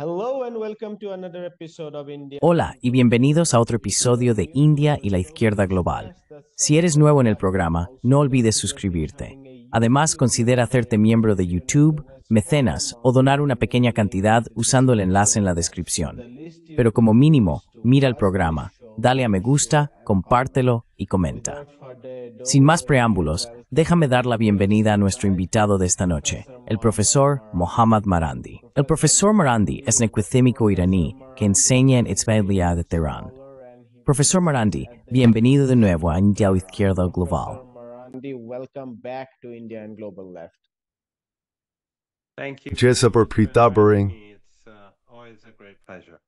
Hello and welcome to another episode of India. Hola y bienvenidos a otro episodio de India y la Izquierda Global. Si eres nuevo en el programa, no olvides suscribirte. Además, considera hacerte miembro de YouTube, mecenas o donar una pequeña cantidad usando el enlace en la descripción. Pero como mínimo, mira el programa, dale a me gusta, compártelo y comenta. Sin más preámbulos, déjame dar la bienvenida a nuestro invitado de esta noche, el profesor Mohammad Marandi. El profesor Marandi es un ecuicímico iraní que enseña en Ismailia de Teherán. Profesor Marandi, bienvenido de nuevo a India Izquierda Global. Marandi, welcome back to India and Global Left. Thank you. Jesper Pritabering. It's always a great pleasure.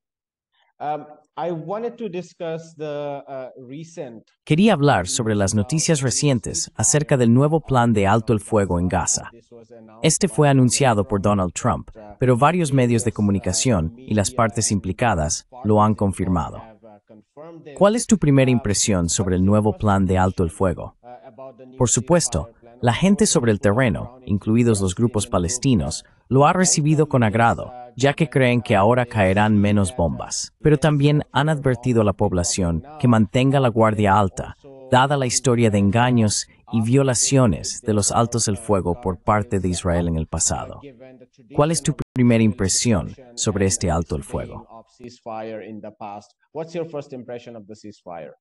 I wanted to discuss the recent. Quería hablar sobre las noticias recientes acerca del nuevo plan de alto el fuego en Gaza. Este fue anunciado por Donald Trump, pero varios medios de comunicación y las partes implicadas lo han confirmado. ¿Cuál es tu primera impresión sobre el nuevo plan de alto el fuego? Por supuesto, la gente sobre el terreno, incluidos los grupos palestinos, lo ha recibido con agrado, ya que creen que ahora caerán menos bombas. Pero también han advertido a la población que mantenga la guardia alta, dada la historia de engaños y violaciones de los altos el fuego por parte de Israel en el pasado. ¿Cuál es tu primera impresión sobre este alto el fuego? What's your first impression of the ceasefire?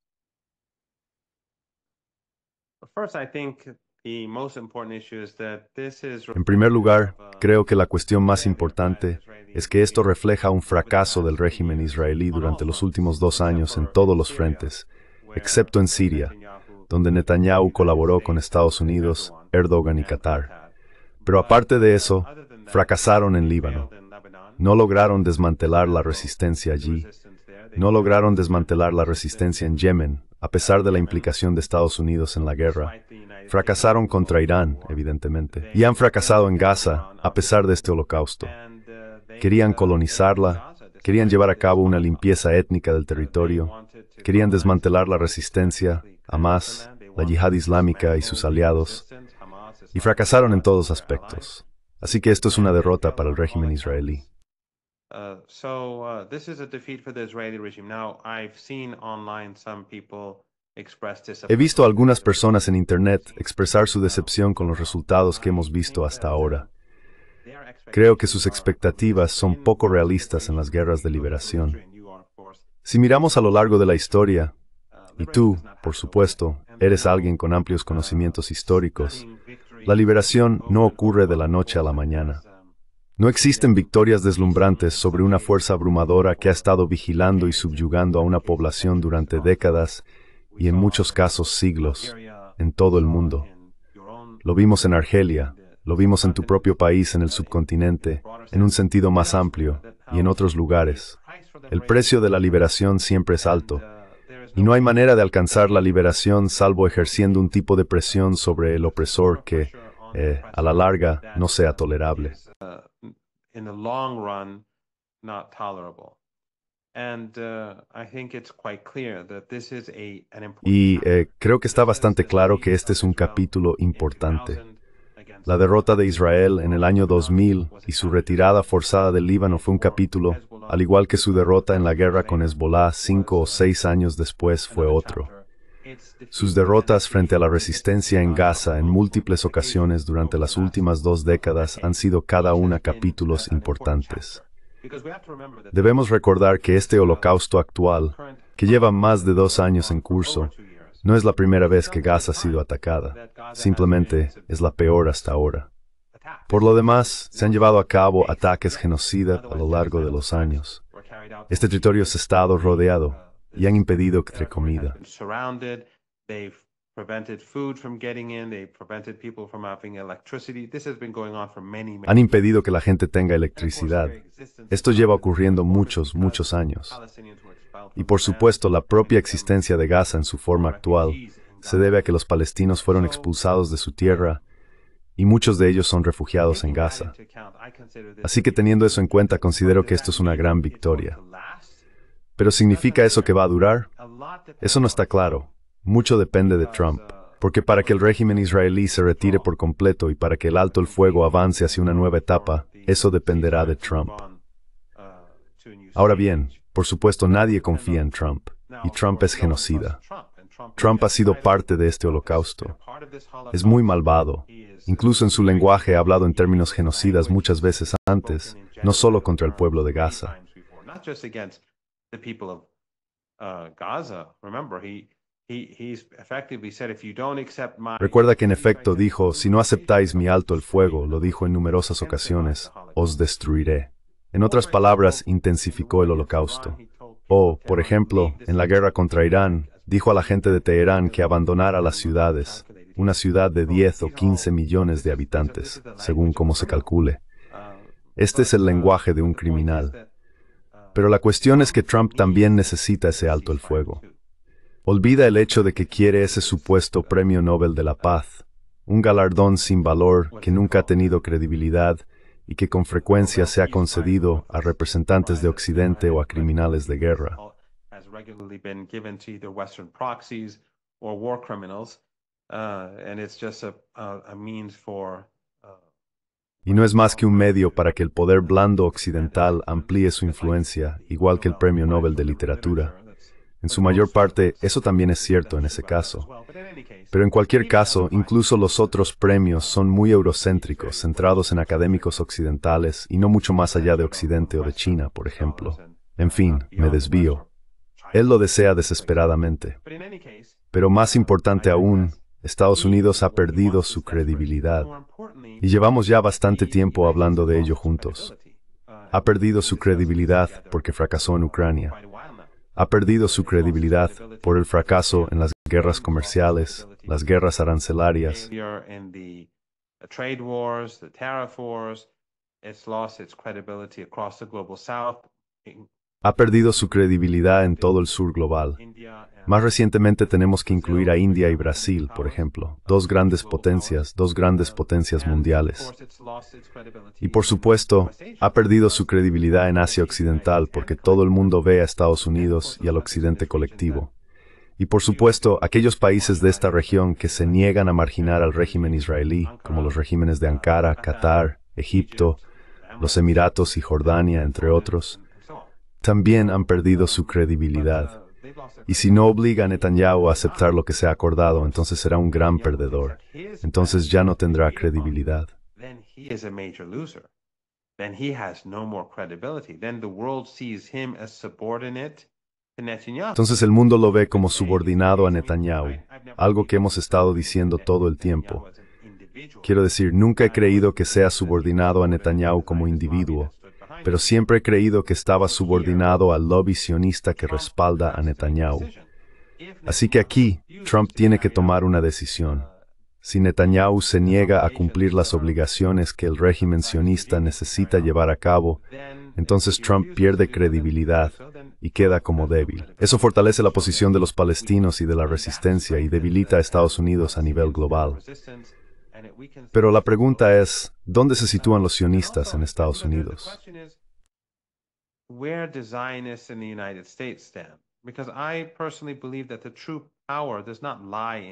First, I think the most important issue is that this is. En primer lugar, creo que la cuestión más importante es que esto refleja un fracaso del régimen israelí durante los últimos 2 años en todos los frentes, excepto en Siria, donde Netanyahu colaboró con Estados Unidos, Erdogan y Qatar. Pero aparte de eso, fracasaron en Líbano. No lograron desmantelar la resistencia allí. No lograron desmantelar la resistencia en Yemen, a pesar de la implicación de Estados Unidos en la guerra. Fracasaron contra Irán, evidentemente. Y han fracasado en Gaza, a pesar de este holocausto. Querían colonizarla, querían llevar a cabo una limpieza étnica del territorio, querían desmantelar la resistencia, Hamas, la yihad islámica y sus aliados, y fracasaron en todos aspectos. Así que esto es una derrota para el régimen israelí. This is a defeat for the Israeli regime. Now, I've seen online some people express He disappointment. visto a algunas personas en Internet expresar su decepción con los resultados que hemos visto hasta ahora. Creo que sus expectativas son poco realistas en las guerras de liberación. Si miramos a lo largo de la historia, y tú, por supuesto, eres alguien con amplios conocimientos históricos, la liberación no ocurre de la noche a la mañana. No existen victorias deslumbrantes sobre una fuerza abrumadora que ha estado vigilando y subyugando a una población durante décadas y en muchos casos siglos, en todo el mundo. Lo vimos en Argelia, lo vimos en tu propio país, en el subcontinente, en un sentido más amplio, y en otros lugares. El precio de la liberación siempre es alto, y no hay manera de alcanzar la liberación salvo ejerciendo un tipo de presión sobre el opresor que, a la larga, no sea tolerable. In the long run, not tolerable. And I think it's quite clear that this is an important. Y creo que está bastante claro que este es un capítulo importante. La derrota de Israel en el año 2000 y su retirada forzada del Líbano fue un capítulo, al igual que su derrota en la guerra con Hezbollah 5 o 6 años después fue otro. Sus derrotas frente a la resistencia en Gaza en múltiples ocasiones durante las últimas 2 décadas han sido cada una capítulos importantes. Debemos recordar que este holocausto actual, que lleva más de 2 años en curso, no es la primera vez que Gaza ha sido atacada, simplemente es la peor hasta ahora. Por lo demás, se han llevado a cabo ataques genocidas a lo largo de los años. Este territorio ha estado rodeado y han impedido que entre comida. They've prevented food from getting in, they've prevented people from having electricity. This has been going on for many Han impedido que la gente tenga electricidad. Esto lleva ocurriendo muchos años. Y por supuesto, la propia existencia de Gaza en su forma actual se debe a que los palestinos fueron expulsados de su tierra y muchos de ellos son refugiados en Gaza. Así que teniendo eso en cuenta, considero que esto es una gran victoria. ¿Pero significa eso que va a durar? Eso no está claro. Mucho depende de Trump, porque para que el régimen israelí se retire por completo y para que el alto el fuego avance hacia una nueva etapa, eso dependerá de Trump. Ahora bien, por supuesto nadie confía en Trump, y Trump es genocida. Trump ha sido parte de este holocausto. Es muy malvado. Incluso en su lenguaje ha hablado en términos genocidas muchas veces antes, no solo contra el pueblo de Gaza. Recuerda que en efecto dijo, si no aceptáis mi alto el fuego, lo dijo en numerosas ocasiones, os destruiré. En otras palabras, intensificó el holocausto. O, por ejemplo, en la guerra contra Irán, dijo a la gente de Teherán que abandonara las ciudades, una ciudad de 10 o 15 millones de habitantes, según cómo se calcule. Este es el lenguaje de un criminal. Pero la cuestión es que Trump también necesita ese alto el fuego. Olvida el hecho de que quiere ese supuesto Premio Nobel de la Paz, un galardón sin valor que nunca ha tenido credibilidad y que con frecuencia se ha concedido a representantes de Occidente o a criminales de guerra. Y no es más que un medio para que el poder blando occidental amplíe su influencia, igual que el Premio Nobel de Literatura. En su mayor parte, eso también es cierto en ese caso. Pero en cualquier caso, incluso los otros premios son muy eurocéntricos, centrados en académicos occidentales y no mucho más allá de Occidente o de China, por ejemplo. En fin, me desvío. Él lo desea desesperadamente. Pero más importante aún, Estados Unidos ha perdido su credibilidad. Y llevamos ya bastante tiempo hablando de ello juntos. Ha perdido su credibilidad porque fracasó en Ucrania. Ha perdido su credibilidad por el fracaso en las guerras comerciales, las guerras arancelarias. Ha perdido su credibilidad en todo el sur global. Más recientemente tenemos que incluir a India y Brasil, por ejemplo, dos grandes potencias mundiales. Y por supuesto, ha perdido su credibilidad en Asia Occidental porque todo el mundo ve a Estados Unidos y al Occidente colectivo. Y por supuesto, aquellos países de esta región que se niegan a marginar al régimen israelí, como los regímenes de Ankara, Qatar, Egipto, los Emiratos y Jordania, entre otros, también han perdido su credibilidad. Y si no obliga a Netanyahu a aceptar lo que se ha acordado, entonces será un gran perdedor. Entonces ya no tendrá credibilidad. Entonces el mundo lo ve como subordinado a Netanyahu, algo que hemos estado diciendo todo el tiempo. Quiero decir, nunca he creído que sea subordinado a Netanyahu como individuo, pero siempre he creído que estaba subordinado al lobby sionista que respalda a Netanyahu. Así que aquí, Trump tiene que tomar una decisión. Si Netanyahu se niega a cumplir las obligaciones que el régimen sionista necesita llevar a cabo, entonces Trump pierde credibilidad y queda como débil. Eso fortalece la posición de los palestinos y de la resistencia y debilita a Estados Unidos a nivel global. Pero la pregunta es, ¿dónde se sitúan los sionistas en Estados Unidos?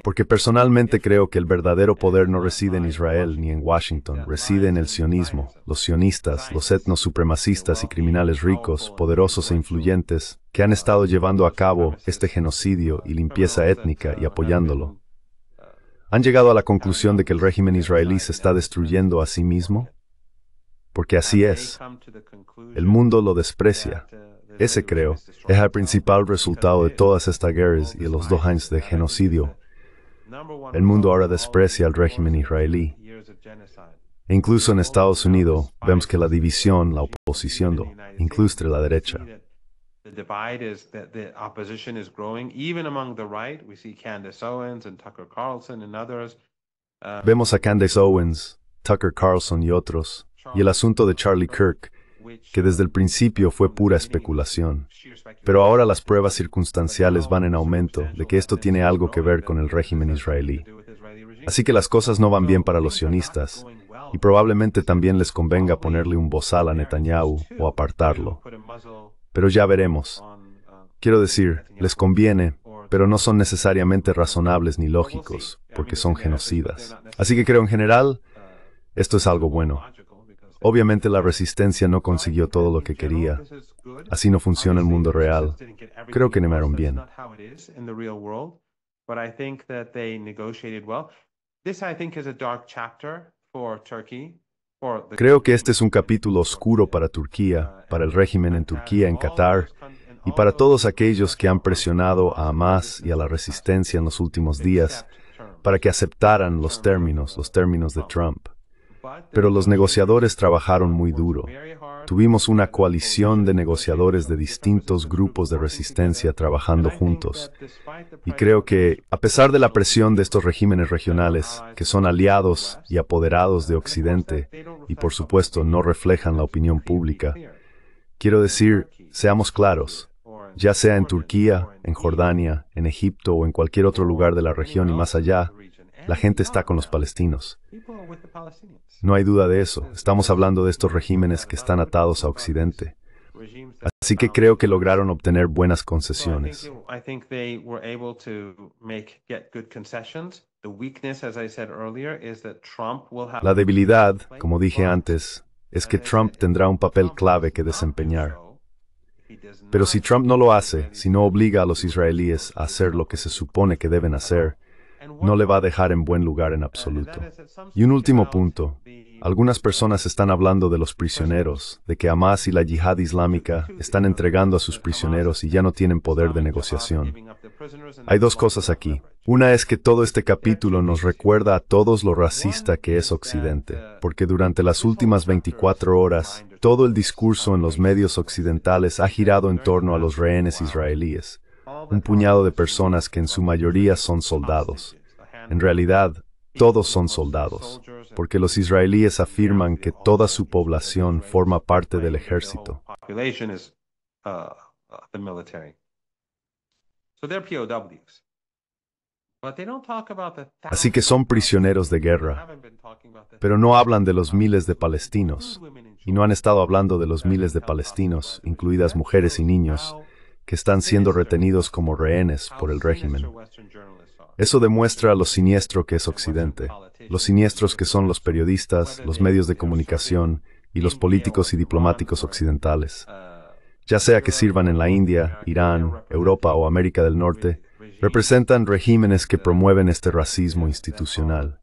Porque personalmente creo que el verdadero poder no reside en Israel ni en Washington, reside en el sionismo, los sionistas, los etnos supremacistas y criminales ricos, poderosos e influyentes, que han estado llevando a cabo este genocidio y limpieza étnica y apoyándolo. ¿Han llegado a la conclusión de que el régimen israelí se está destruyendo a sí mismo? Porque así es. El mundo lo desprecia. Ese, creo, es el principal resultado de todas estas guerras y de los 2 años de genocidio. El mundo ahora desprecia al régimen israelí. E incluso en Estados Unidos vemos que la división, la oposición, incluso entre la derecha. The divide is that the opposition is growing, even among the right. We see Candace Owens and Tucker Carlson and others. Vemos a Candace Owens, Tucker Carlson y otros, y el asunto de Charlie Kirk, que desde el principio fue pura especulación. Pero ahora las pruebas circunstanciales van en aumento de que esto tiene algo que ver con el régimen israelí. Así que las cosas no van bien para los sionistas, y probablemente también les convenga ponerle un bozal a Netanyahu o apartarlo. Pero ya veremos. Quiero decir, les conviene, pero no son necesariamente razonables ni lógicos, porque son genocidas. Así que creo en general, esto es algo bueno. Obviamente la resistencia no consiguió todo lo que quería. Así no funciona el mundo real. Creo que nemaron bien. But I think that they negotiated well. This, I think, is a dark chapter for Turkey. Creo que este es un capítulo oscuro para Turquía, para el régimen en Turquía, en Qatar, y para todos aquellos que han presionado a Hamas y a la resistencia en los últimos días para que aceptaran los términos de Trump. Pero los negociadores trabajaron muy duro. Tuvimos una coalición de negociadores de distintos grupos de resistencia trabajando juntos. Y creo que, a pesar de la presión de estos regímenes regionales, que son aliados y apoderados de Occidente, y por supuesto no reflejan la opinión pública, quiero decir, seamos claros, ya sea en Turquía, en Jordania, en Egipto o en cualquier otro lugar de la región y más allá, la gente está con los palestinos. No hay duda de eso. Estamos hablando de estos regímenes que están atados a Occidente. Así que creo que lograron obtener buenas concesiones. La debilidad, como dije antes, es que Trump tendrá un papel clave que desempeñar. Pero si Trump no lo hace, si no obliga a los israelíes a hacer lo que se supone que deben hacer, no le va a dejar en buen lugar en absoluto. Y un último punto. Algunas personas están hablando de los prisioneros, de que Hamas y la Yihad Islámica están entregando a sus prisioneros y ya no tienen poder de negociación. Hay dos cosas aquí. Una es que todo este capítulo nos recuerda a todos lo racista que es Occidente, porque durante las últimas 24 horas, todo el discurso en los medios occidentales ha girado en torno a los rehenes israelíes. Un puñado de personas que en su mayoría son soldados. En realidad, todos son soldados, porque los israelíes afirman que toda su población forma parte del ejército. Así que son prisioneros de guerra, pero no hablan de los miles de palestinos, y no han estado hablando de los miles de palestinos, incluidas mujeres y niños, que están siendo retenidos como rehenes por el régimen. Eso demuestra lo siniestro que es Occidente, los siniestros que son los periodistas, los medios de comunicación y los políticos y diplomáticos occidentales. Ya sea que sirvan en la India, Irán, Europa o América del Norte, representan regímenes que promueven este racismo institucional.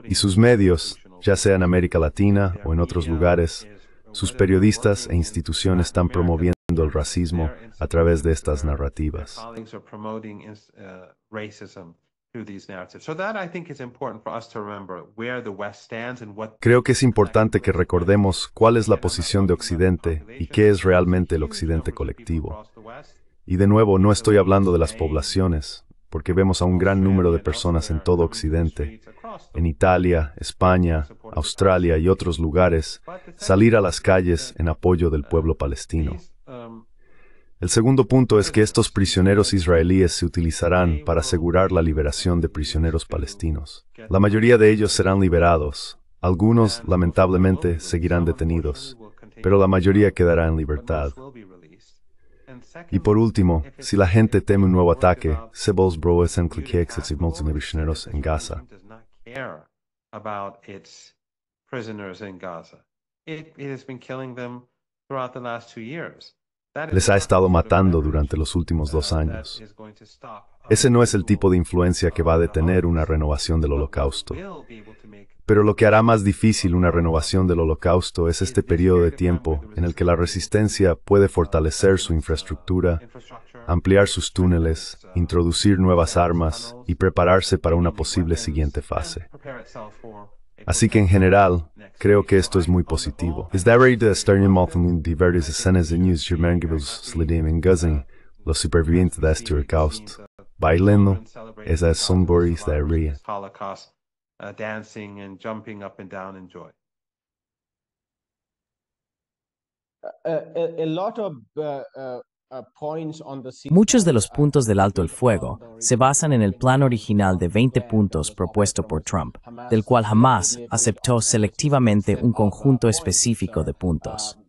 Y sus medios, ya sea en América Latina o en otros lugares, sus periodistas e instituciones están promoviendo el racismo a través de estas narrativas. Creo que es importante que recordemos cuál es la posición de Occidente y qué es realmente el Occidente colectivo. Y de nuevo, no estoy hablando de las poblaciones, porque vemos a un gran número de personas en todo Occidente, en Italia, España, Australia y otros lugares, salir a las calles en apoyo del pueblo palestino. El segundo punto es que estos prisioneros israelíes se utilizarán para asegurar la liberación de prisioneros palestinos. La mayoría de ellos serán liberados. Algunos, lamentablemente, seguirán detenidos, pero la mayoría quedará en libertad. Y por último, si la gente teme un nuevo ataque, Sebelsbro es en prisioneros en Gaza. Les ha estado matando durante los últimos 2 años. Ese no es el tipo de influencia que va a detener una renovación del Holocausto. Pero lo que hará más difícil una renovación del Holocausto es este periodo de tiempo en el que la resistencia puede fortalecer su infraestructura, ampliar sus túneles, introducir nuevas armas y prepararse para una posible siguiente fase. Así que en general, creo que esto es muy positivo. Diversas escenas de news en Gaza, los supervivientes de este holocausto, bailando, esas sonboris de ría. Dancing and jumping up and down in joy. Muchos de los puntos del alto el fuego se basan en el plan original de 20 puntos propuesto por Trump, del cual Hamas aceptó selectivamente un conjunto específico de puntos.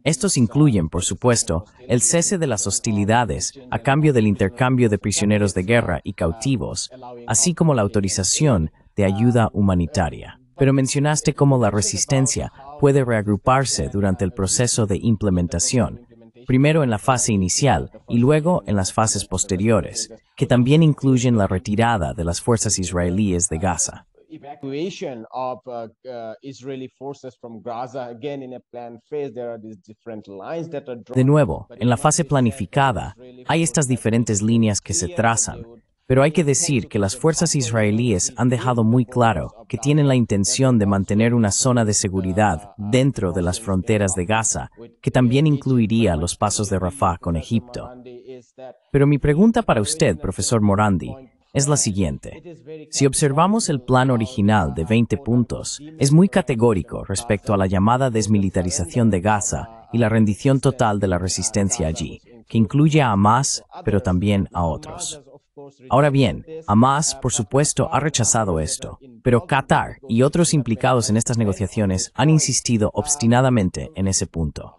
Estos incluyen, por supuesto, el cese de las hostilidades a cambio del intercambio de prisioneros de guerra y cautivos, así como la autorización de ayuda humanitaria. pero mencionaste cómo la resistencia puede reagruparse durante el proceso de implementación, primero en la fase inicial y luego en las fases posteriores, que también incluyen la retirada de las fuerzas israelíes de Gaza. Evacuation of Israeli forces from Gaza. Again, in a planned phase, there are these different lines that are drawn. De nuevo, en la fase planificada, hay estas diferentes líneas que se trazan, pero hay que decir que las fuerzas israelíes han dejado muy claro que tienen la intención de mantener una zona de seguridad dentro de las fronteras de Gaza, que también incluiría los pasos de Rafah con Egipto. Pero mi pregunta para usted, profesor Morandi, es la siguiente. Si observamos el plan original de 20 puntos, es muy categórico respecto a la llamada desmilitarización de Gaza y la rendición total de la resistencia allí, que incluye a Hamás, pero también a otros. Ahora bien, Hamás, por supuesto, ha rechazado esto, pero Qatar y otros implicados en estas negociaciones han insistido obstinadamente en ese punto.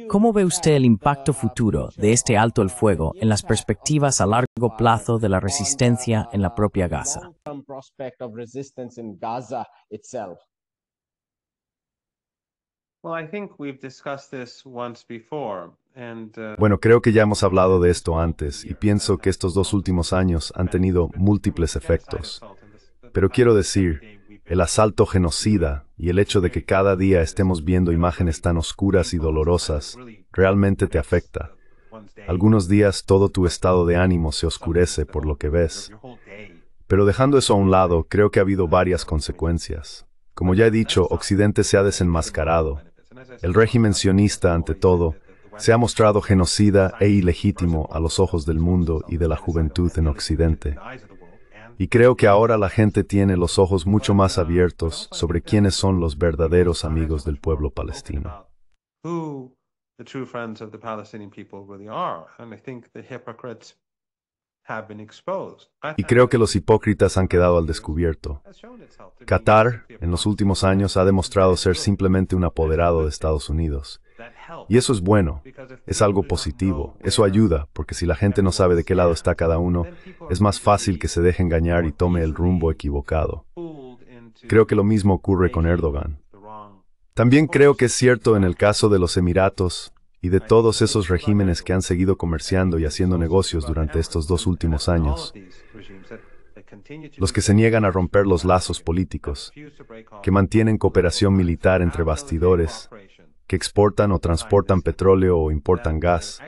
¿Cómo ve usted el impacto futuro de este alto el fuego en las perspectivas a largo plazo de la resistencia en la propia Gaza? Bueno, creo que ya hemos hablado de esto antes y pienso que estos 2 últimos años han tenido múltiples efectos. Pero quiero decir, el asalto genocida y el hecho de que cada día estemos viendo imágenes tan oscuras y dolorosas realmente te afecta. Algunos días todo tu estado de ánimo se oscurece por lo que ves. Pero dejando eso a un lado, creo que ha habido varias consecuencias. Como ya he dicho, Occidente se ha desenmascarado. El régimen sionista, ante todo, se ha mostrado genocida e ilegítimo a los ojos del mundo y de la juventud en Occidente. Y creo que ahora la gente tiene los ojos mucho más abiertos sobre quiénes son los verdaderos amigos del pueblo palestino. Y creo que los hipócritas han quedado al descubierto. Qatar, en los últimos años, ha demostrado ser simplemente un apoderado de Estados Unidos. Y eso es bueno, es algo positivo, eso ayuda, porque si la gente no sabe de qué lado está cada uno, es más fácil que se deje engañar y tome el rumbo equivocado. Creo que lo mismo ocurre con Erdogan. También creo que es cierto en el caso de los Emiratos y de todos esos regímenes que han seguido comerciando y haciendo negocios durante estos 2 últimos años. Los que se niegan a romper los lazos políticos, que mantienen cooperación militar entre bastidores, que exportan o transportan petróleo o importan gas,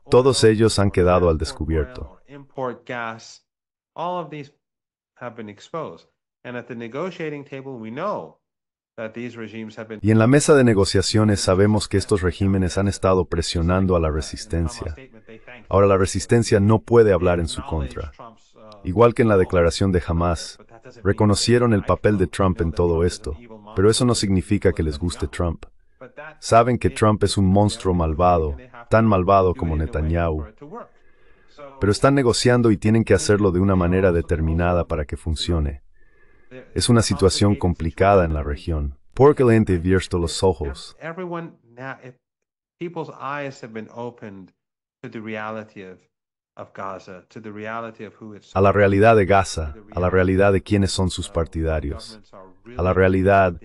todos ellos han quedado al descubierto. Y en la mesa de negociaciones sabemos que estos regímenes han estado presionando a la resistencia. Ahora la resistencia no puede hablar en su contra. Igual que en la declaración de Hamás, reconocieron el papel de Trump en todo esto, pero eso no significa que les guste Trump. Saben que Trump es un monstruo malvado, tan malvado como Netanyahu. Pero están negociando y tienen que hacerlo de una manera determinada para que funcione. Es una situación complicada en la región. Porque la gente ha abierto los ojos. A la realidad de Gaza, a la realidad de quiénes son sus partidarios, a la realidad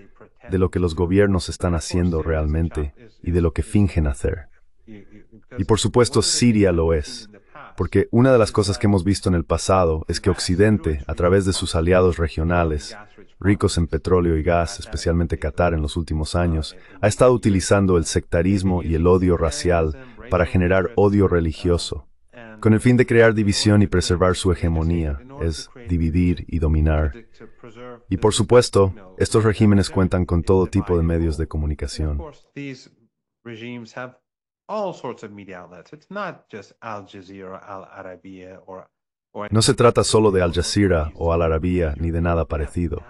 de lo que los gobiernos están haciendo realmente y de lo que fingen hacer. Y por supuesto Siria lo es, porque una de las cosas que hemos visto en el pasado es que Occidente, a través de sus aliados regionales, ricos en petróleo y gas, especialmente Qatar en los últimos años, ha estado utilizando el sectarismo y el odio racial para generar odio religioso, con el fin de crear división y preservar su hegemonía, es dividir y dominar. Y por supuesto, estos regímenes cuentan con todo tipo de medios de comunicación. No se trata solo de Al Jazeera o Al Arabiya ni de nada parecido.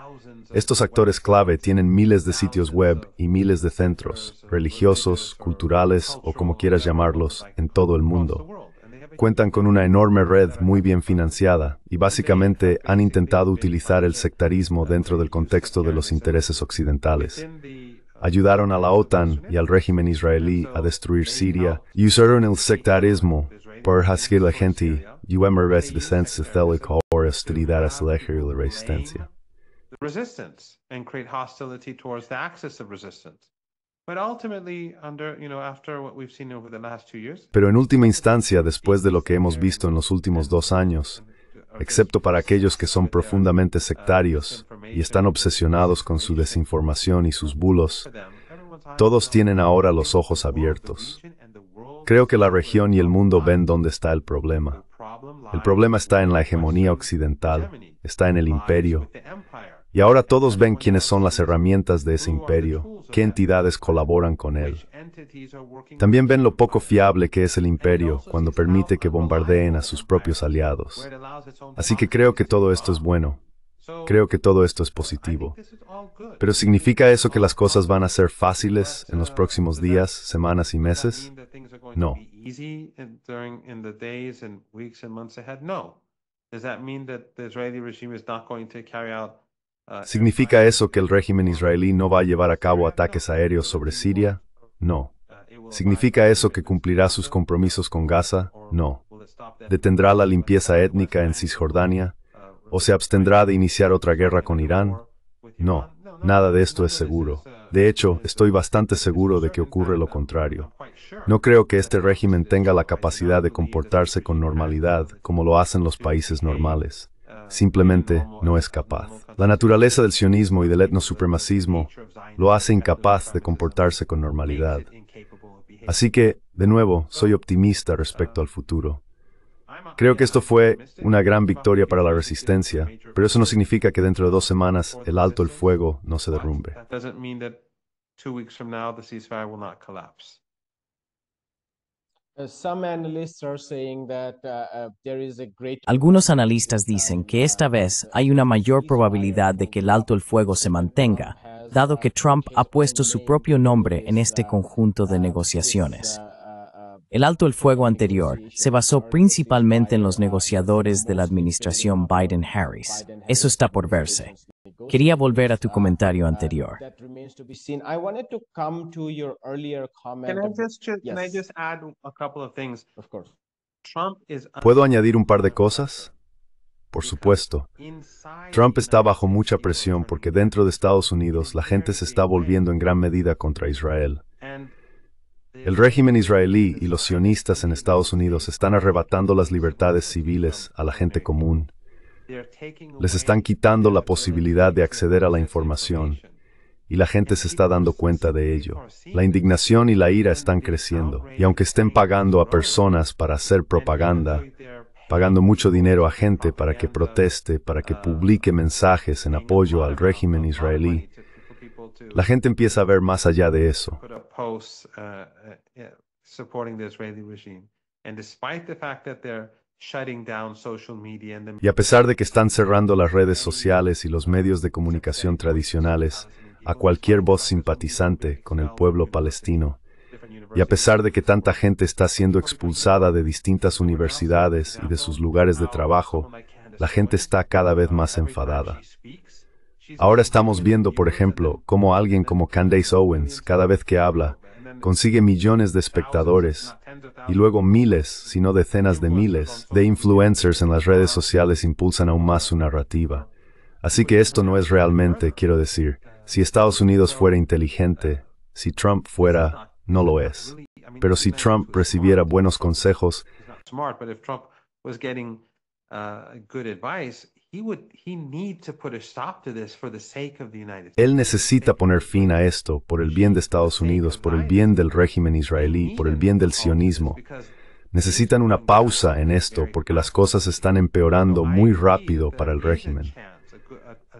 Estos actores clave tienen miles de sitios web y miles de centros, religiosos, culturales o como quieras llamarlos, en todo el mundo. Cuentan con una enorme red muy bien financiada y básicamente han intentado utilizar el sectarismo dentro del contexto de los intereses occidentales. Ayudaron a la OTAN y al régimen israelí a destruir Siria y usaron el sectarismo para hacer la gente y resistencia la resistencia. resistance and create hostility towards the axis of resistance. But ultimately, after what we've seen over the last 2 years, Pero en última instancia, después de lo que hemos visto en los últimos 2 años, excepto para aquellos que son profundamente sectarios y están obsesionados con su desinformación y sus bulos, todos tienen ahora los ojos abiertos. Creo que la región y el mundo ven dónde está el problema. El problema está en la hegemonía occidental, está en el imperio. Y ahora todos ven quiénes son las herramientas de ese imperio, qué entidades colaboran con él. También ven lo poco fiable que es el imperio cuando permite que bombardeen a sus propios aliados. Así que creo que todo esto es bueno. Creo que todo esto es positivo. Pero ¿significa eso que las cosas van a ser fáciles en los próximos días, semanas y meses? No. ¿Significa eso que el régimen israelí no va a llevar a cabo ataques aéreos sobre Siria? No. ¿Significa eso que cumplirá sus compromisos con Gaza? No. ¿Detendrá la limpieza étnica en Cisjordania? ¿O se abstendrá de iniciar otra guerra con Irán? No. Nada de esto es seguro. De hecho, estoy bastante seguro de que ocurre lo contrario. No creo que este régimen tenga la capacidad de comportarse con normalidad como lo hacen los países normales. Simplemente no es capaz. La naturaleza del sionismo y del etnosupremacismo lo hace incapaz de comportarse con normalidad. Así que, de nuevo, soy optimista respecto al futuro. Creo que esto fue una gran victoria para la resistencia, pero eso no significa que dentro de 2 semanas el alto el fuego no se derrumbe. Algunos analistas dicen que esta vez hay una mayor probabilidad de que el alto el fuego se mantenga, dado que Trump ha puesto su propio nombre en este conjunto de negociaciones. El alto el fuego anterior se basó principalmente en los negociadores de la administración Biden-Harris. Eso está por verse. Quería volver a tu comentario anterior. Can I just add a couple of things? Of course. ¿Puedo añadir un par de cosas? Por supuesto. Trump está bajo mucha presión porque dentro de Estados Unidos la gente se está volviendo en gran medida contra Israel. El régimen israelí y los sionistas en Estados Unidos están arrebatando las libertades civiles a la gente común. Les están quitando la posibilidad de acceder a la información, y la gente se está dando cuenta de ello. La indignación y la ira están creciendo, y aunque estén pagando a personas para hacer propaganda, pagando mucho dinero a gente para que proteste, para que publique mensajes en apoyo al régimen israelí, la gente empieza a ver más allá de eso. Y a pesar de que están cerrando las redes sociales y los medios de comunicación tradicionales a cualquier voz simpatizante con el pueblo palestino, y a pesar de que tanta gente está siendo expulsada de distintas universidades y de sus lugares de trabajo, la gente está cada vez más enfadada. Ahora estamos viendo, por ejemplo, cómo alguien como Candace Owens, cada vez que habla, consigue millones de espectadores, y luego miles, si no decenas de miles, de influencers en las redes sociales impulsan aún más su narrativa. Así que esto no es realmente, quiero decir, si Estados Unidos fuera inteligente, si Trump fuera, no lo es. Pero si Trump recibiera buenos consejos, él necesita poner fin a esto por el bien de Estados Unidos, por el bien del régimen israelí, por el bien del sionismo. Necesitan una pausa en esto porque las cosas están empeorando muy rápido para el régimen.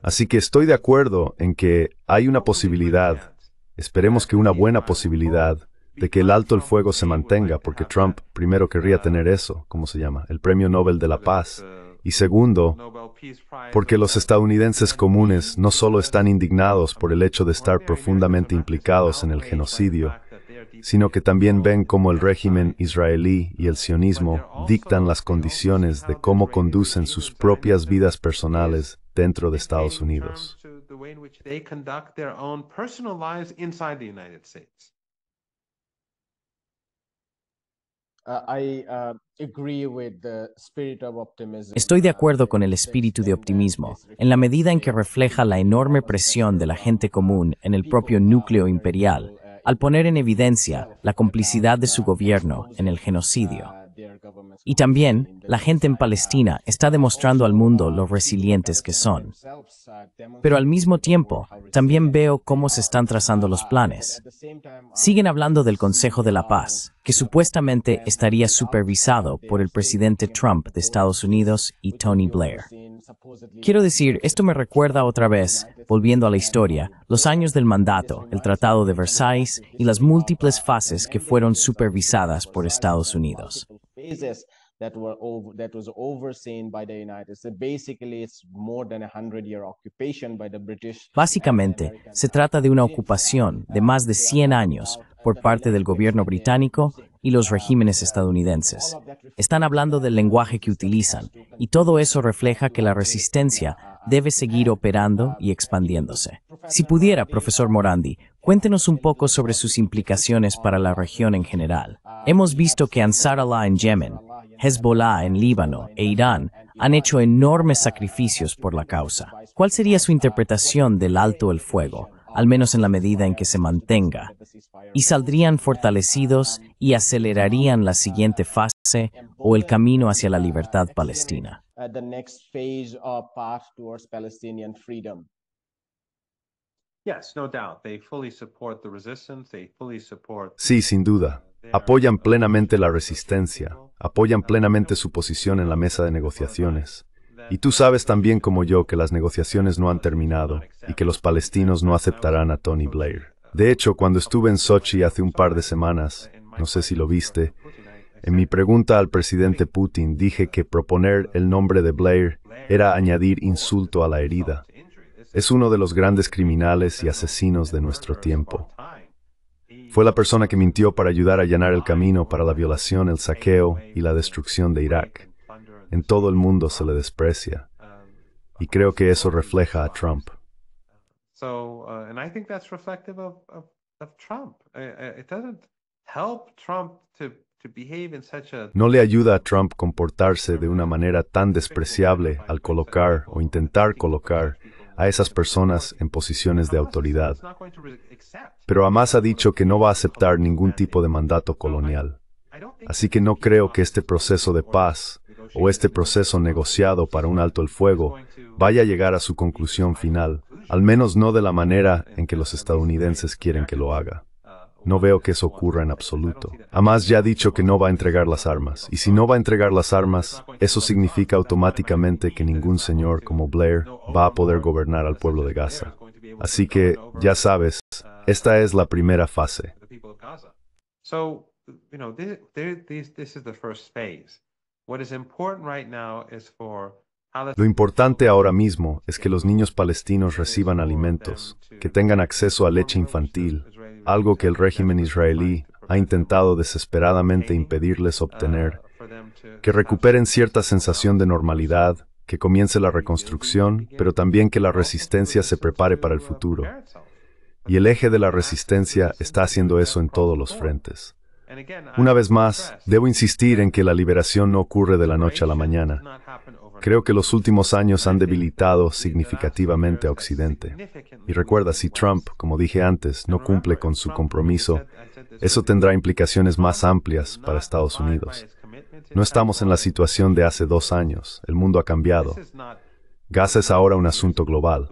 Así que estoy de acuerdo en que hay una posibilidad, esperemos que una buena posibilidad, de que el alto el fuego se mantenga, porque Trump primero querría tener eso, ¿cómo se llama? El Premio Nobel de la Paz. Y segundo, porque los estadounidenses comunes no solo están indignados por el hecho de estar profundamente implicados en el genocidio, sino que también ven cómo el régimen israelí y el sionismo dictan las condiciones de cómo conducen sus propias vidas personales dentro de Estados Unidos. Estoy de acuerdo con el espíritu de optimismo, en la medida en que refleja la enorme presión de la gente común en el propio núcleo imperial, al poner en evidencia la complicidad de su gobierno en el genocidio. Y también, la gente en Palestina está demostrando al mundo lo resilientes que son. Pero al mismo tiempo, también veo cómo se están trazando los planes. Siguen hablando del Consejo de la Paz, que supuestamente estaría supervisado por el presidente Trump de Estados Unidos y Tony Blair. Quiero decir, esto me recuerda otra vez, volviendo a la historia, los años del mandato, el Tratado de Versalles y las múltiples fases que fueron supervisadas por Estados Unidos. That was overseen by the United States. Basically, it's more than a 100-year occupation by the British. Básicamente, se trata de una ocupación de más de 100 años por parte del gobierno británico y los regímenes estadounidenses. Están hablando del lenguaje que utilizan, y todo eso refleja que la resistencia debe seguir operando y expandiéndose. Si pudiera, profesor Morandi, cuéntenos un poco sobre sus implicaciones para la región en general. Hemos visto que Ansar Allah en Yemen, Hezbollah en Líbano e Irán han hecho enormes sacrificios por la causa. ¿Cuál sería su interpretación del alto el fuego, al menos en la medida en que se mantenga? ¿Y saldrían fortalecidos y acelerarían la siguiente fase o el camino hacia la libertad palestina? Sí, sin duda. Apoyan plenamente la resistencia, apoyan plenamente su posición en la mesa de negociaciones. Y tú sabes tan bien como yo que las negociaciones no han terminado y que los palestinos no aceptarán a Tony Blair. De hecho, cuando estuve en Sochi hace un par de semanas, no sé si lo viste, en mi pregunta al presidente Putin dije que proponer el nombre de Blair era añadir insulto a la herida. Es uno de los grandes criminales y asesinos de nuestro tiempo. Fue la persona que mintió para ayudar a allanar el camino para la violación, el saqueo y la destrucción de Irak. En todo el mundo se le desprecia. Y creo que eso refleja a Trump. And I think that's reflective of Trump. It doesn't help Trump to behave in such a... No le ayuda a Trump comportarse de una manera tan despreciable al colocar o intentar colocar a esas personas en posiciones de autoridad. Pero Hamas ha dicho que no va a aceptar ningún tipo de mandato colonial. Así que no creo que este proceso de paz o este proceso negociado para un alto el fuego vaya a llegar a su conclusión final, al menos no de la manera en que los estadounidenses quieren que lo haga. No veo que eso ocurra en absoluto. Hamas ya ha dicho que no va a entregar las armas, y si no va a entregar las armas, eso significa automáticamente que ningún señor como Blair va a poder gobernar al pueblo de Gaza. Así que, ya sabes, esta es la primera fase. Lo importante ahora mismo es que los niños palestinos reciban alimentos, que tengan acceso a leche infantil, algo que el régimen israelí ha intentado desesperadamente impedirles obtener, que recuperen cierta sensación de normalidad, que comience la reconstrucción, pero también que la resistencia se prepare para el futuro. Y el eje de la resistencia está haciendo eso en todos los frentes. Una vez más, debo insistir en que la liberación no ocurre de la noche a la mañana. Creo que los últimos años han debilitado significativamente a Occidente. Y recuerda, si Trump, como dije antes, no cumple con su compromiso, eso tendrá implicaciones más amplias para Estados Unidos. No estamos en la situación de hace 2 años. El mundo ha cambiado. Gaza es ahora un asunto global.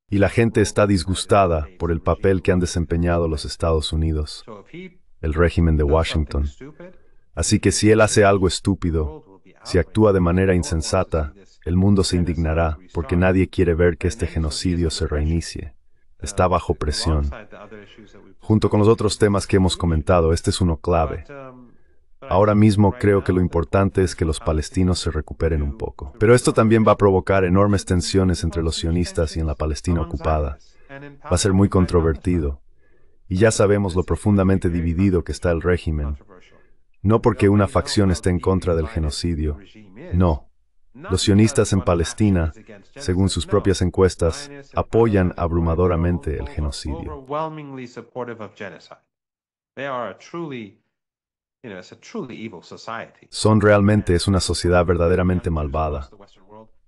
Y la gente está disgustada por el papel que han desempeñado los Estados Unidos, el régimen de Washington. Así que si él hace algo estúpido, si actúa de manera insensata, el mundo se indignará porque nadie quiere ver que este genocidio se reinicie. Está bajo presión. Junto con los otros temas que hemos comentado, este es uno clave. Ahora mismo creo que lo importante es que los palestinos se recuperen un poco. Pero esto también va a provocar enormes tensiones entre los sionistas y en la Palestina ocupada. Va a ser muy controvertido. Y ya sabemos lo profundamente dividido que está el régimen. No porque una facción esté en contra del genocidio. No. Los sionistas en Palestina, según sus propias encuestas, apoyan abrumadoramente el genocidio. Es una sociedad verdaderamente malvada.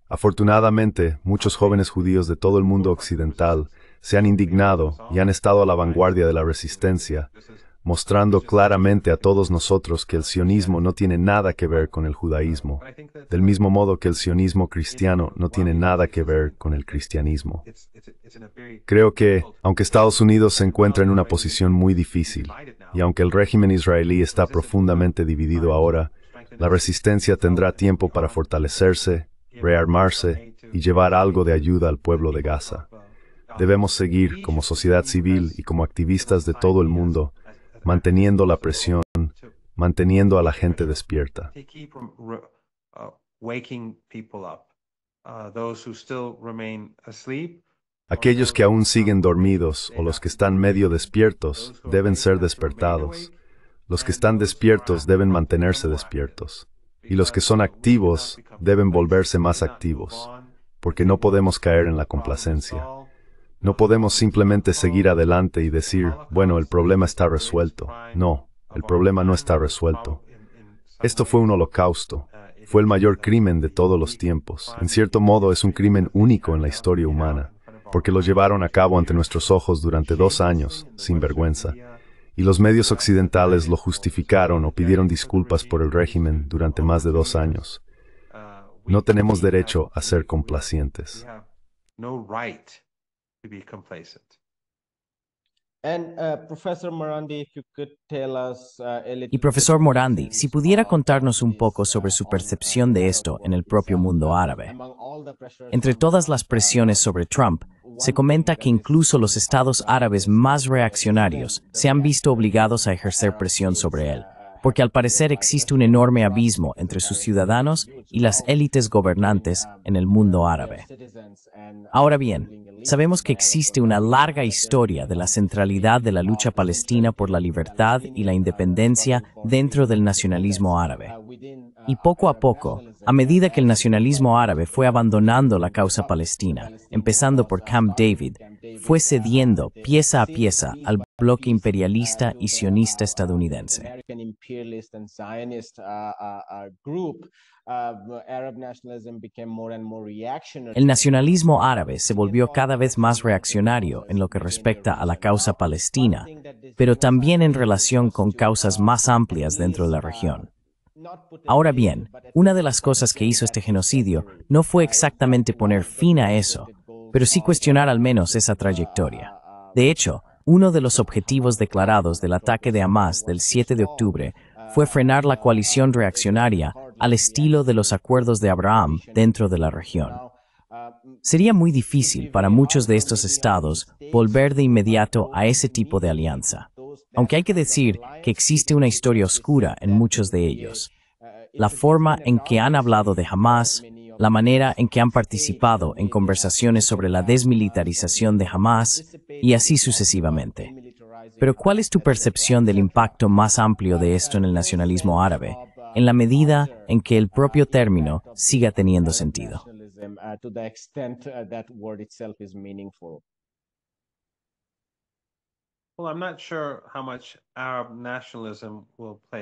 Afortunadamente, muchos jóvenes judíos de todo el mundo occidental se han indignado y han estado a la vanguardia de la resistencia, mostrando claramente a todos nosotros que el sionismo no tiene nada que ver con el judaísmo, del mismo modo que el sionismo cristiano no tiene nada que ver con el cristianismo. Creo que, aunque Estados Unidos se encuentra en una posición muy difícil, y aunque el régimen israelí está profundamente dividido ahora, la resistencia tendrá tiempo para fortalecerse, rearmarse y llevar algo de ayuda al pueblo de Gaza. Debemos seguir, como sociedad civil y como activistas de todo el mundo, manteniendo la presión, manteniendo a la gente despierta. Aquellos que aún siguen dormidos o los que están medio despiertos deben ser despertados. Los que están despiertos deben mantenerse despiertos. Y los que son activos deben volverse más activos, porque no podemos caer en la complacencia. No podemos simplemente seguir adelante y decir, bueno, el problema está resuelto. No, el problema no está resuelto. Esto fue un holocausto. Fue el mayor crimen de todos los tiempos. En cierto modo es un crimen único en la historia humana, porque lo llevaron a cabo ante nuestros ojos durante 2 años, sin vergüenza. Y los medios occidentales lo justificaron o pidieron disculpas por el régimen durante más de 2 años. No tenemos derecho a ser complacientes. Y profesor Morandi, si pudiera contarnos un poco sobre su percepción de esto en el propio mundo árabe. Entre todas las presiones sobre Trump, se comenta que incluso los estados árabes más reaccionarios se han visto obligados a ejercer presión sobre él, porque al parecer existe un enorme abismo entre sus ciudadanos y las élites gobernantes en el mundo árabe. Ahora bien, sabemos que existe una larga historia de la centralidad de la lucha palestina por la libertad y la independencia dentro del nacionalismo árabe. Y poco a poco, a medida que el nacionalismo árabe fue abandonando la causa palestina, empezando por Camp David, fue cediendo pieza a pieza al bloque imperialista y sionista estadounidense. El nacionalismo árabe se volvió cada vez más reaccionario en lo que respecta a la causa palestina, pero también en relación con causas más amplias dentro de la región. Ahora bien, una de las cosas que hizo este genocidio no fue exactamente poner fin a eso, pero sí cuestionar al menos esa trayectoria. De hecho, uno de los objetivos declarados del ataque de Hamás del 7 de octubre fue frenar la coalición reaccionaria al estilo de los acuerdos de Abraham dentro de la región. Sería muy difícil para muchos de estos estados volver de inmediato a ese tipo de alianza, aunque hay que decir que existe una historia oscura en muchos de ellos. La forma en que han hablado de Hamás, la manera en que han participado en conversaciones sobre la desmilitarización de Hamás, y así sucesivamente. Pero ¿cuál es tu percepción del impacto más amplio de esto en el nacionalismo árabe, en la medida en que el propio término siga teniendo sentido?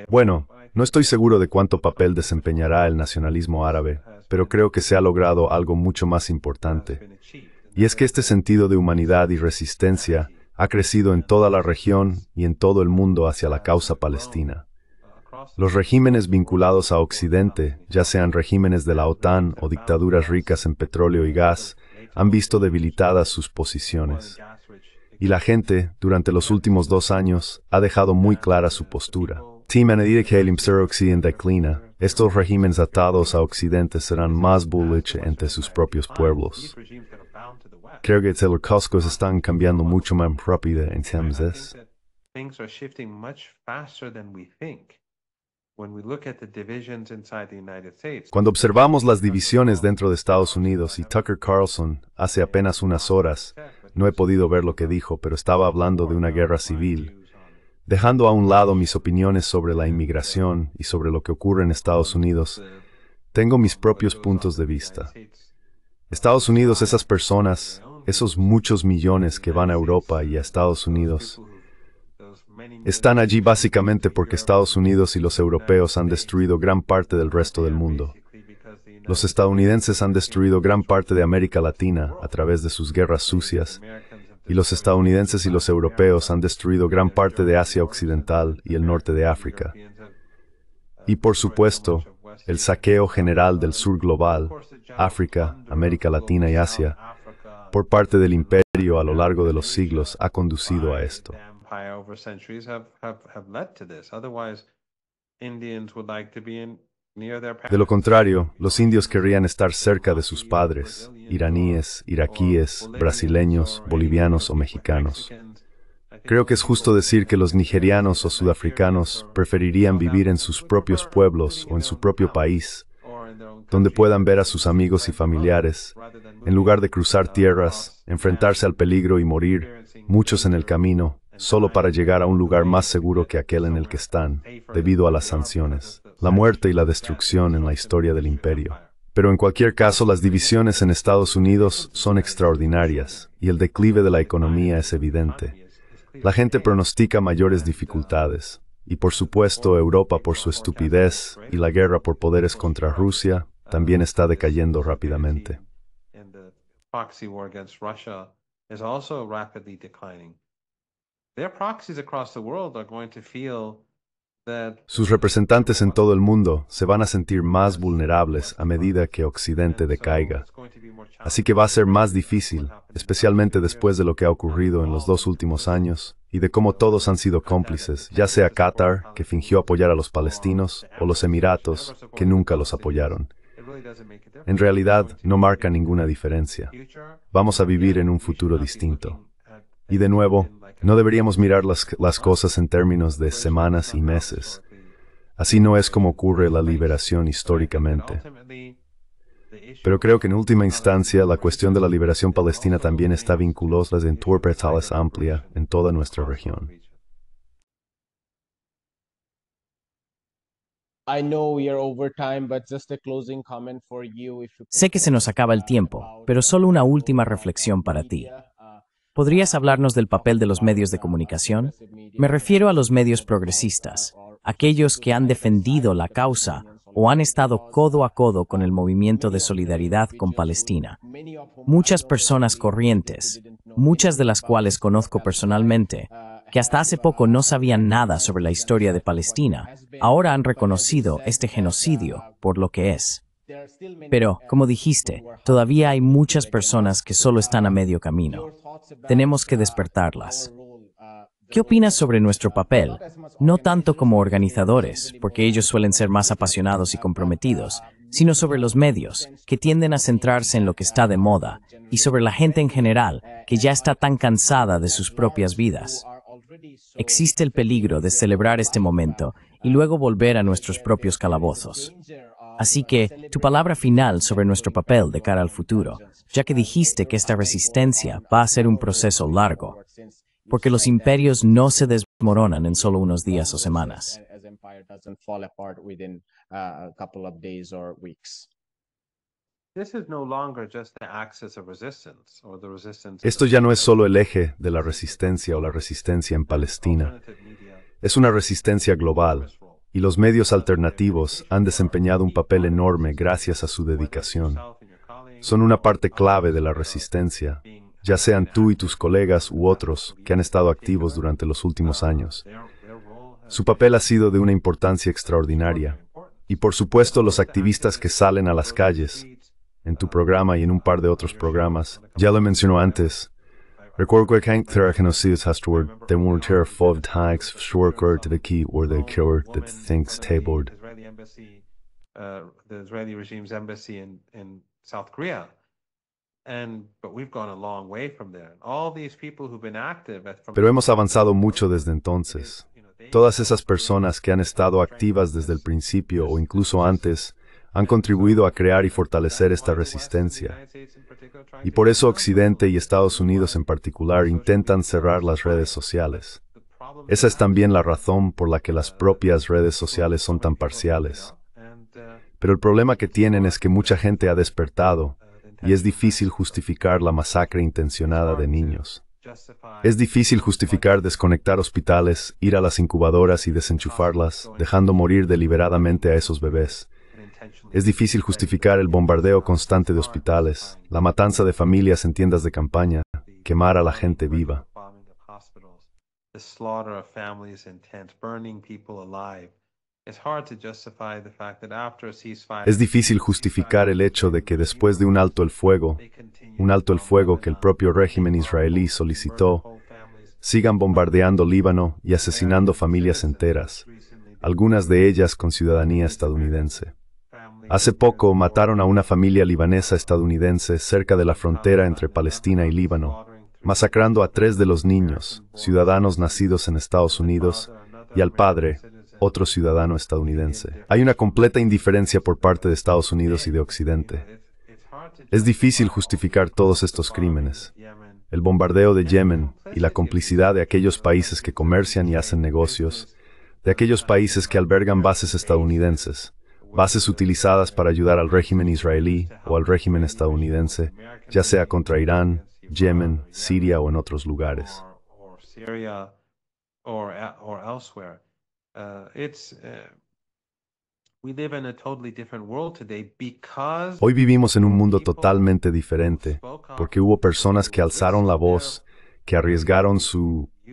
Bueno, no estoy seguro de cuánto papel desempeñará el nacionalismo árabe, pero creo que se ha logrado algo mucho más importante. Y es que este sentido de humanidad y resistencia ha crecido en toda la región y en todo el mundo hacia la causa palestina. Los regímenes vinculados a Occidente, ya sean regímenes de la OTAN o dictaduras ricas en petróleo y gas, han visto debilitadas sus posiciones. Y la gente, durante los últimos 2 años, ha dejado muy clara su postura. A medida que el Imperio Occidente declina, estos regímenes atados a Occidente serán más bullish entre sus propios pueblos. Creo que las cosas están cambiando mucho más rápido en términos de eso. Cuando observamos las divisiones dentro de Estados Unidos y Tucker Carlson hace apenas unas horas, no he podido ver lo que dijo, pero estaba hablando de una guerra civil, dejando a un lado mis opiniones sobre la inmigración y sobre lo que ocurre en Estados Unidos, Tengo mis propios puntos de vista. Estados Unidos, esas personas, esos muchos millones que van a Europa y a Estados Unidos, están allí básicamente porque Estados Unidos y los europeos han destruido gran parte del resto del mundo. Los estadounidenses han destruido gran parte de América Latina a través de sus guerras sucias, y los estadounidenses y los europeos han destruido gran parte de Asia Occidental y el norte de África. Y por supuesto, el saqueo general del sur global, África, América Latina y Asia, por parte del imperio a lo largo de los siglos ha conducido a esto. De lo contrario, los indios querrían estar cerca de sus padres, iraníes, iraquíes, brasileños, bolivianos o mexicanos. Creo que es justo decir que los nigerianos o sudafricanos preferirían vivir en sus propios pueblos o en su propio país, donde puedan ver a sus amigos y familiares, en lugar de cruzar tierras, enfrentarse al peligro y morir, muchos en el camino, solo para llegar a un lugar más seguro que aquel en el que están, debido a las sanciones, la muerte y la destrucción en la historia del imperio. Pero en cualquier caso, las divisiones en Estados Unidos son extraordinarias, y el declive de la economía es evidente. La gente pronostica mayores dificultades, y por supuesto Europa por su estupidez y la guerra por poderes contra Rusia también está decayendo rápidamente. Sus representantes en todo el mundo se van a sentir más vulnerables a medida que Occidente decaiga. Así que va a ser más difícil, especialmente después de lo que ha ocurrido en los 2 últimos años, y de cómo todos han sido cómplices, ya sea Qatar, que fingió apoyar a los palestinos, o los Emiratos, que nunca los apoyaron. En realidad, no marca ninguna diferencia. Vamos a vivir en un futuro distinto. Y de nuevo, no deberíamos mirar las cosas en términos de semanas y meses. Así no es como ocurre la liberación históricamente. Pero creo que en última instancia la cuestión de la liberación palestina también está vinculada en interpretaciones amplia en toda nuestra región. Sé que se nos acaba el tiempo, pero solo una última reflexión para ti. ¿Podrías hablarnos del papel de los medios de comunicación? Me refiero a los medios progresistas, aquellos que han defendido la causa o han estado codo a codo con el movimiento de solidaridad con Palestina. Muchas personas corrientes, muchas de las cuales conozco personalmente, que hasta hace poco no sabían nada sobre la historia de Palestina, ahora han reconocido este genocidio por lo que es. Pero, como dijiste, todavía hay muchas personas que solo están a medio camino. Tenemos que despertarlas. ¿Qué opinas sobre nuestro papel? No tanto como organizadores, porque ellos suelen ser más apasionados y comprometidos, sino sobre los medios, que tienden a centrarse en lo que está de moda, y sobre la gente en general, que ya está tan cansada de sus propias vidas. Existe el peligro de celebrar este momento y luego volver a nuestros propios calabozos. Así que, tu palabra final sobre nuestro papel de cara al futuro, ya que dijiste que esta resistencia va a ser un proceso largo, porque los imperios no se desmoronan en solo unos días o semanas. Esto ya no es solo el eje de la resistencia o la resistencia en Palestina. Es una resistencia global, y los medios alternativos han desempeñado un papel enorme gracias a su dedicación. Son una parte clave de la resistencia, ya sean tú y tus colegas u otros que han estado activos durante los últimos años. Su papel ha sido de una importancia extraordinaria. Y por supuesto los activistas que salen a las calles, en tu programa y en un par de otros programas, ya lo mencionó antes. Recuerdo que en el genocidio hastward de volunteer 5 tags shortcut to the key or the cure that thinks tabled. The Israeli regime's embassy in South Korea. But we've gone a long way from there. All these people who've been active Pero hemos avanzado mucho desde entonces. Todas esas personas que han estado activas desde el principio o incluso antes han contribuido a crear y fortalecer esta resistencia. Y por eso Occidente y Estados Unidos en particular intentan cerrar las redes sociales. Esa es también la razón por la que las propias redes sociales son tan parciales. Pero el problema que tienen es que mucha gente ha despertado y es difícil justificar la masacre intencionada de niños. Es difícil justificar desconectar hospitales, ir a las incubadoras y desenchufarlas, dejando morir deliberadamente a esos bebés. Es difícil justificar el bombardeo constante de hospitales, la matanza de familias en tiendas de campaña, quemar a la gente viva. Es difícil justificar el hecho de que después de un alto el fuego que el propio régimen israelí solicitó, sigan bombardeando Líbano y asesinando familias enteras, algunas de ellas con ciudadanía estadounidense. Hace poco mataron a una familia libanesa estadounidense cerca de la frontera entre Palestina y Líbano, masacrando a 3 de los niños, ciudadanos nacidos en Estados Unidos, y al padre, otro ciudadano estadounidense. Hay una completa indiferencia por parte de Estados Unidos y de Occidente. Es difícil justificar todos estos crímenes. El bombardeo de Yemen y la complicidad de aquellos países que comercian y hacen negocios, de aquellos países que albergan bases estadounidenses, bases utilizadas para ayudar al régimen israelí o al régimen estadounidense, ya sea contra Irán, Yemen, Siria o en otros lugares. Hoy vivimos en un mundo totalmente diferente, porque hubo personas que alzaron la voz, que arriesgaron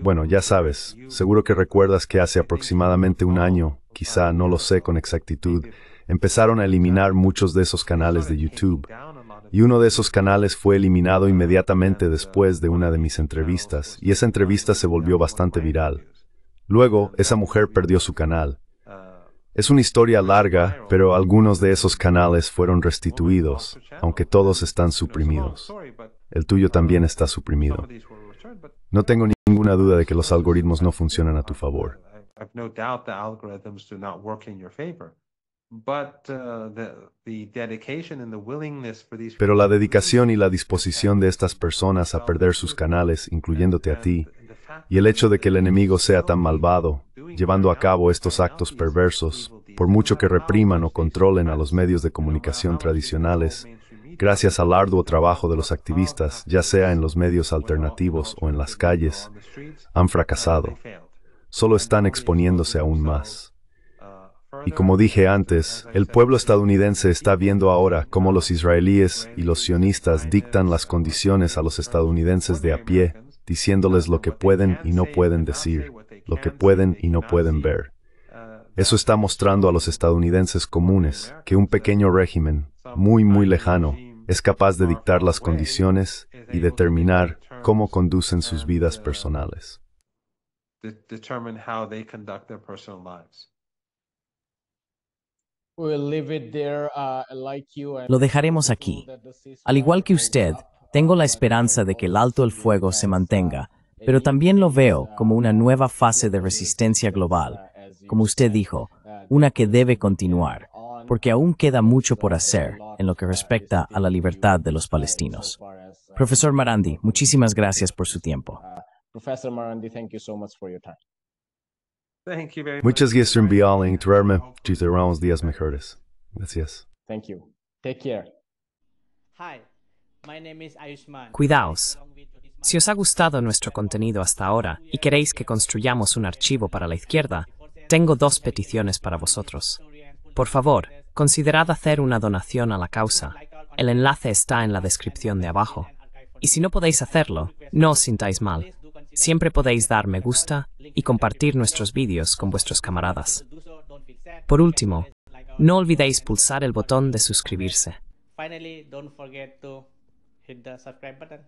bueno, ya sabes, seguro que recuerdas que hace aproximadamente un año, quizá no lo sé con exactitud, empezaron a eliminar muchos de esos canales de YouTube. Y uno de esos canales fue eliminado inmediatamente después de una de mis entrevistas, y esa entrevista se volvió bastante viral. Luego, esa mujer perdió su canal. Es una historia larga, pero algunos de esos canales fueron restituidos, aunque todos están suprimidos. El tuyo también está suprimido. No tengo ninguna duda de que los algoritmos no funcionan a tu favor. Pero la dedicación y la disposición de estas personas a perder sus canales, incluyéndote a ti, y el hecho de que el enemigo sea tan malvado, llevando a cabo estos actos perversos, por mucho que repriman o controlen a los medios de comunicación tradicionales, gracias al arduo trabajo de los activistas, ya sea en los medios alternativos o en las calles, han fracasado. Solo están exponiéndose aún más. Y como dije antes, el pueblo estadounidense está viendo ahora cómo los israelíes y los sionistas dictan las condiciones a los estadounidenses de a pie, diciéndoles lo que pueden y no pueden decir, lo que pueden y no pueden ver. Eso está mostrando a los estadounidenses comunes que un pequeño régimen, muy lejano, es capaz de dictar las condiciones y determinar cómo conducen sus vidas personales. Lo dejaremos aquí. Al igual que usted, tengo la esperanza de que el alto el fuego se mantenga, pero también lo veo como una nueva fase de resistencia global, como usted dijo, una que debe continuar, porque aún queda mucho por hacer en lo que respecta a la libertad de los palestinos. Profesor Marandi, muchísimas gracias por su tiempo. Professor Marandi, thank you so much for your time. Muchas gracias por enviarme y traerme unos días mejores. Gracias. Thank you. Take care. Hi, my name is Ayushman. Cuidaos. Si os ha gustado nuestro contenido hasta ahora y queréis que construyamos un archivo para la izquierda, tengo 2 peticiones para vosotros. Por favor, considerad hacer una donación a la causa. El enlace está en la descripción de abajo. Y si no podéis hacerlo, no os sintáis mal. Siempre podéis dar me gusta y compartir nuestros vídeos con vuestros camaradas. Por último, no olvidéis pulsar el botón de suscribirse. Finally, don't forget to hit the subscribe button.